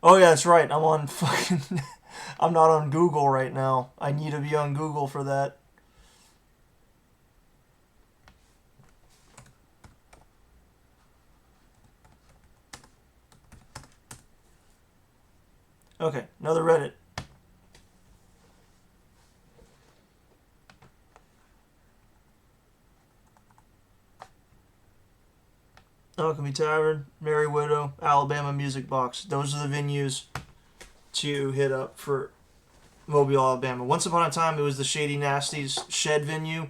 Oh yeah, that's right. I'm on fucking. I'm not on Google right now. I need to be on Google for that. Okay, another Reddit. Alchemy Tavern, Merry Widow, Alabama Music Box. Those are the venues to hit up for Mobile, Alabama. Once upon a time, it was the Shady Nasties Shed venue.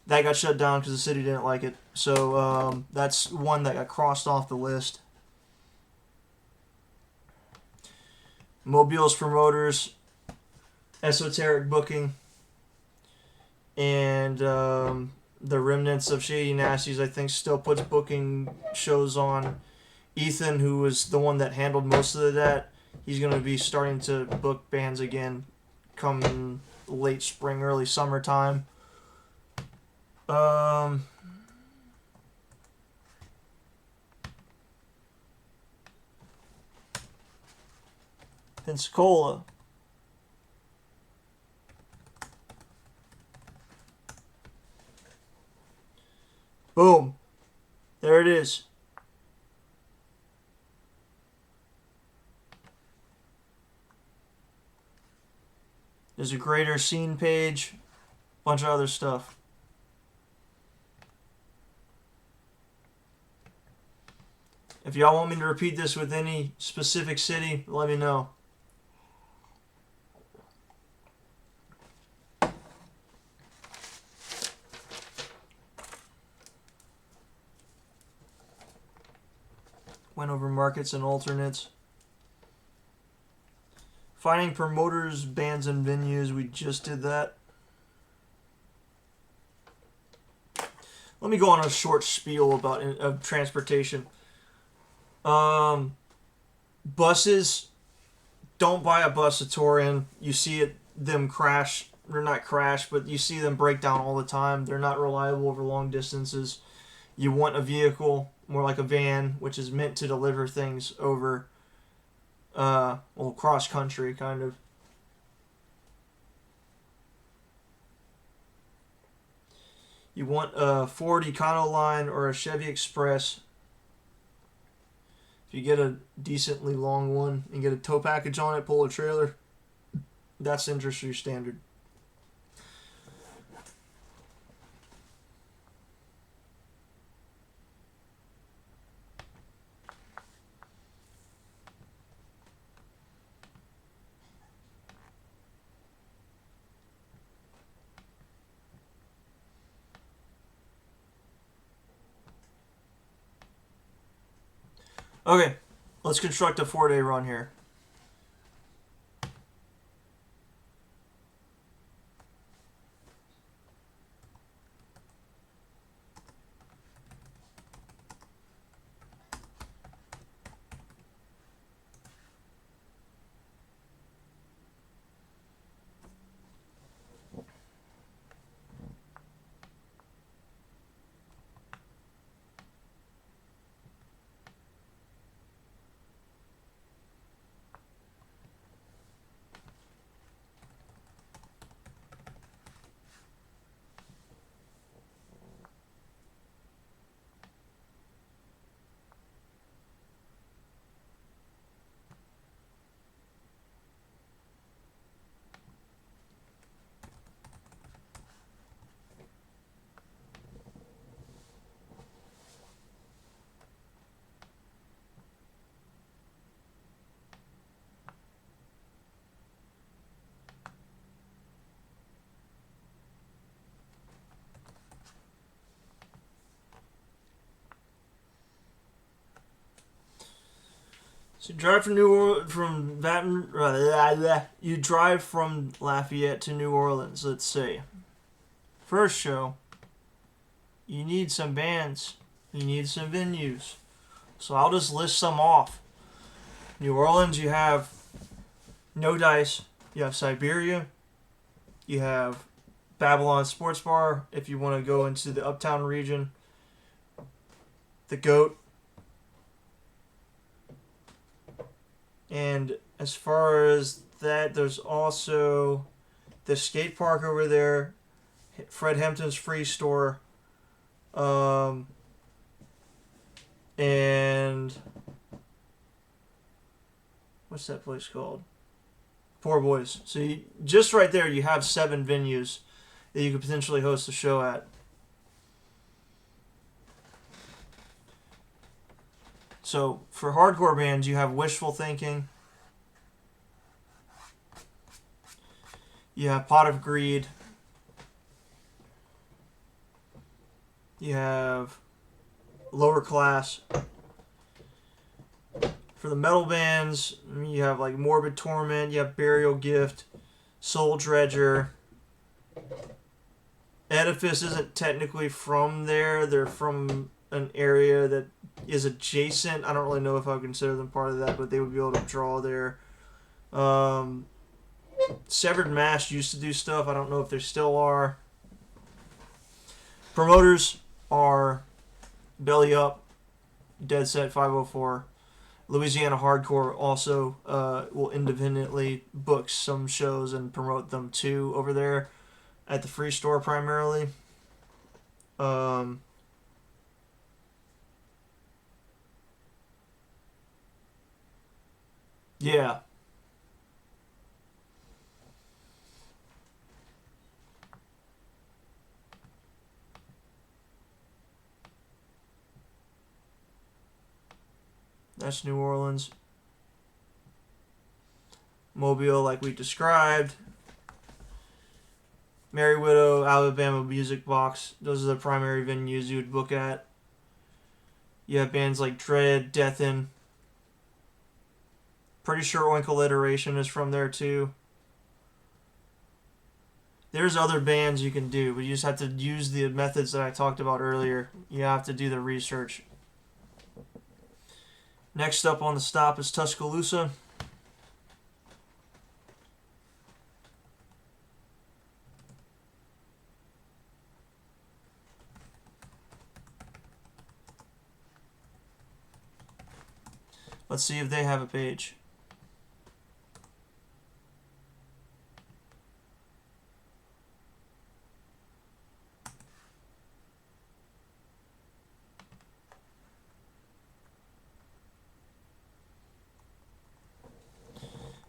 That got shut down because the city didn't like it. So that's one that got crossed off the list. Mobile's promoters, Esoteric Booking, and the remnants of Shady Nasties, I think, still puts booking shows on. Ethan, who was the one that handled most of that, he's going to be starting to book bands again come late spring, early summertime. Um, Pensacola. Boom. There it is. There's a greater scene page, bunch of other stuff. If y'all want me to repeat this with any specific city, let me know. Went over markets and alternates. Finding promoters, bands, and venues. We just did that. Let me go on a short spiel about transportation. Um, Buses. Don't buy a bus to tour in. You see them crash. They're not crash, but you see them break down all the time. They're not reliable over long distances. You want a vehicle more like a van, which is meant to deliver things over, cross country kind of. You want a Ford Econoline or a Chevy Express. If you get a decently long one and get a tow package on it, pull a trailer, that's industry standard. Okay, let's construct a 4-day run here. So you drive from Baton. You drive from Lafayette to New Orleans. Let's say first show. You need some bands. You need some venues. So I'll just list some off. New Orleans, you have No Dice. You have Siberia. You have Babylon Sports Bar. If you want to go into the Uptown region, the Goat And as far as that, there's also the skate park over there, Fred Hampton's Free Store, um, and what's that place called? Poor Boys. So just right there, you have 7 venues that you could potentially host a show at. So for hardcore bands, you have Wishful Thinking, you have Pot of Greed, you have Lower Class. For the metal bands, you have like Morbid Torment, you have Burial Gift, Soul Dredger. Edifice isn't technically from there. They're from an area that is adjacent. I don't really know if I would consider them part of that, but they would be able to draw there. Severed Mash used to do stuff. I don't know if there still are. Promoters are Belly Up, Dead Set 504. Louisiana Hardcore also will independently book some shows and promote them too over there at the Free Store primarily. Yeah. That's New Orleans. Mobile, like we described. Mary Widow, Alabama Music Box. Those are the primary venues you would book at. You have bands like Dread, Deathin. Pretty sure Oink Alliteration is from there too. There's other bands you can do, but you just have to use the methods that I talked about earlier. You have to do the research. Next up on the stop is Tuscaloosa. Let's see if they have a page.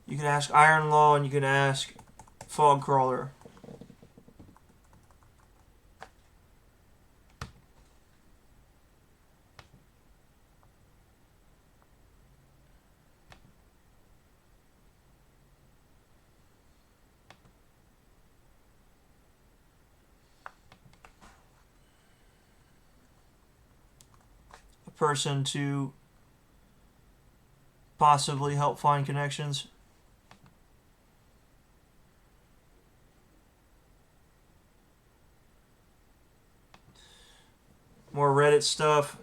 You can ask Iron Law and you can ask Fog Crawler. A person to possibly help find connections. More Reddit stuff.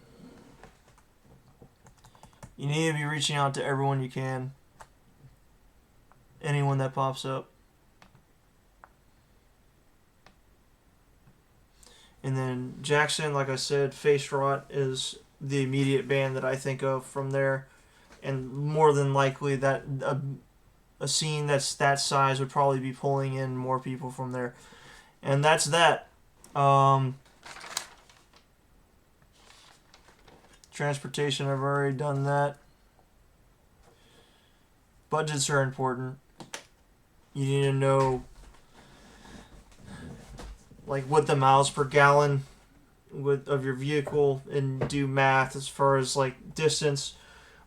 You need to be reaching out to everyone you can. Anyone that pops up. And then Jackson, like I said, Face Rot is the immediate band that I think of from there. And more than likely that a scene that's that size would probably be pulling in more people from there. And that's that. Transportation, I've already done that. Budgets are important. You need to know like what the miles per gallon of your vehicle and do math as far as like distance.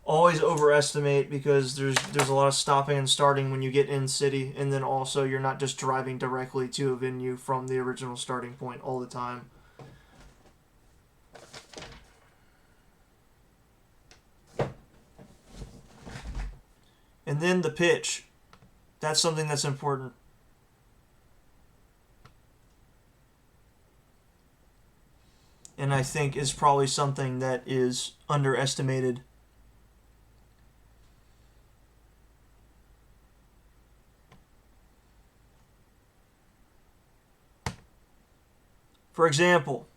Always overestimate because there's a lot of stopping and starting when you get in city, and then also you're not just driving directly to a venue from the original starting point all the time. And then the pitch. That's something that's important. And I think is probably something that is underestimated. For example,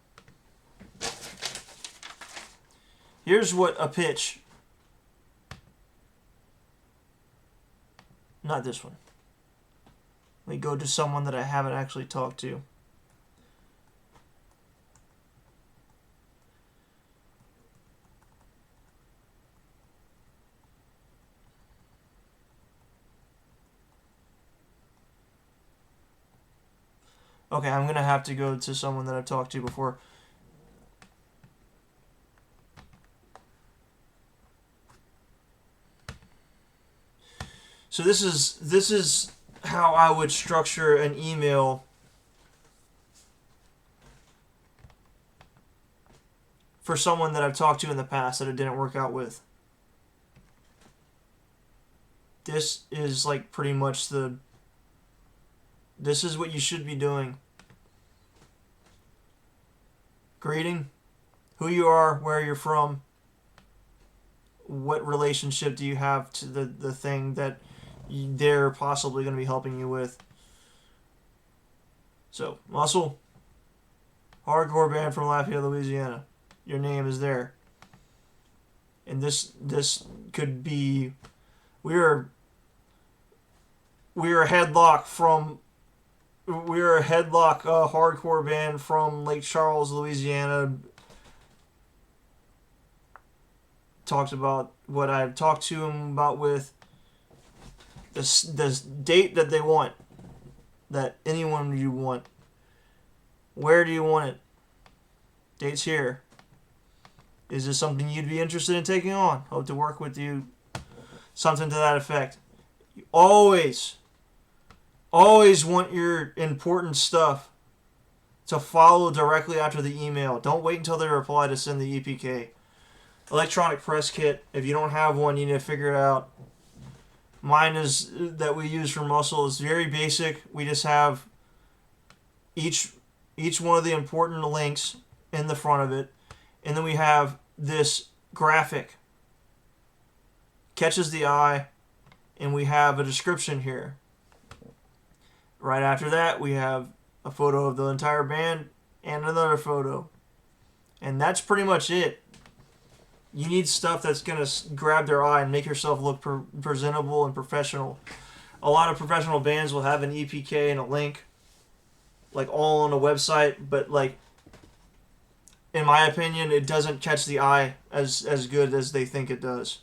here's what a pitch not this one. Let me go to someone that I haven't actually talked to. Okay, I'm going to have to go to someone that I've talked to before. So this is how I would structure an email for someone that I've talked to in the past that it didn't work out with. This is like pretty much this is what you should be doing. Greeting, who you are, where you're from, what relationship do you have to the thing that they're possibly going to be helping you with. So, Muscle, hardcore band from Lafayette, Louisiana. Your name is there. And this could be, we're a Headlock hardcore band from Lake Charles, Louisiana. Talked about what I've talked to him about with this date that they want, that anyone you want. Where do you want it? Date's here. Is this something you'd be interested in taking on? Hope to work with you. Something to that effect. You always want your important stuff to follow directly after the email. Don't wait until they reply to send the EPK. Electronic press kit. If you don't have one, you need to figure it out. Mine is that we use for Muscle is very basic. We just have each one of the important links in the front of it, and then we have this graphic. Catches the eye, and we have a description here. Right after that, we have a photo of the entire band and another photo. And that's pretty much it. You need stuff that's going to grab their eye and make yourself look presentable and professional. A lot of professional bands will have an EPK and a link, like all on a website, but like, in my opinion, it doesn't catch the eye as good as they think it does.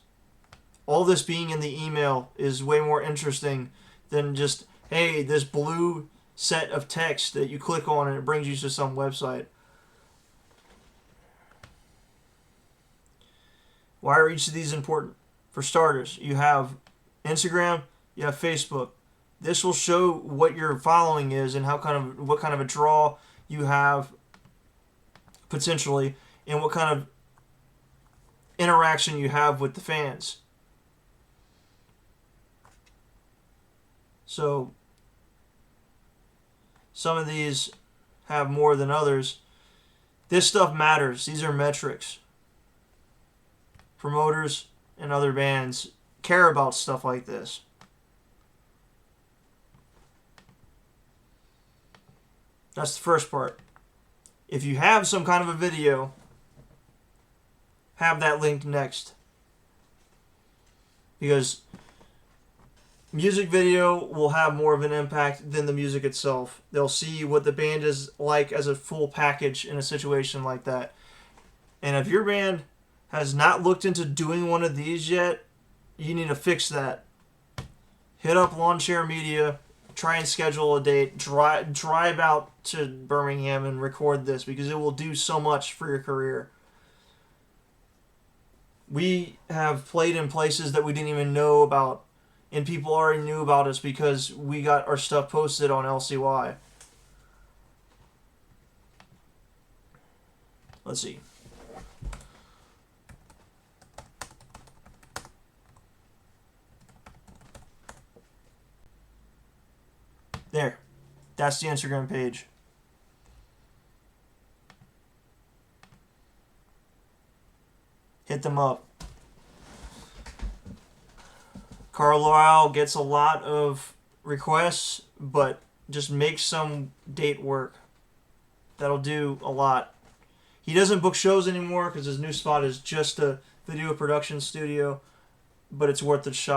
All this being in the email is way more interesting than just, hey, this blue set of text that you click on and it brings you to some website. Why are each of these important? For starters, you have Instagram, you have Facebook. This will show what your following is and what kind of a draw you have potentially, and what kind of interaction you have with the fans. So some of these have more than others. This stuff matters. These are metrics. Promoters and other bands care about stuff like this. That's the first part. If you have some kind of a video, have that linked next. Because music video will have more of an impact than the music itself. They'll see what the band is like as a full package in a situation like that. And if your band has not looked into doing one of these yet, you need to fix that. Hit up Lawn Chair Media, try and schedule a date, drive out to Birmingham and record this, because it will do so much for your career. We have played in places that we didn't even know about, and people already knew about us because we got our stuff posted on LCY. Let's see. There. That's the Instagram page. Hit them up. Carlisle gets a lot of requests, but just make some date work. That'll do a lot. He doesn't book shows anymore because his new spot is just a video production studio, but it's worth a shot.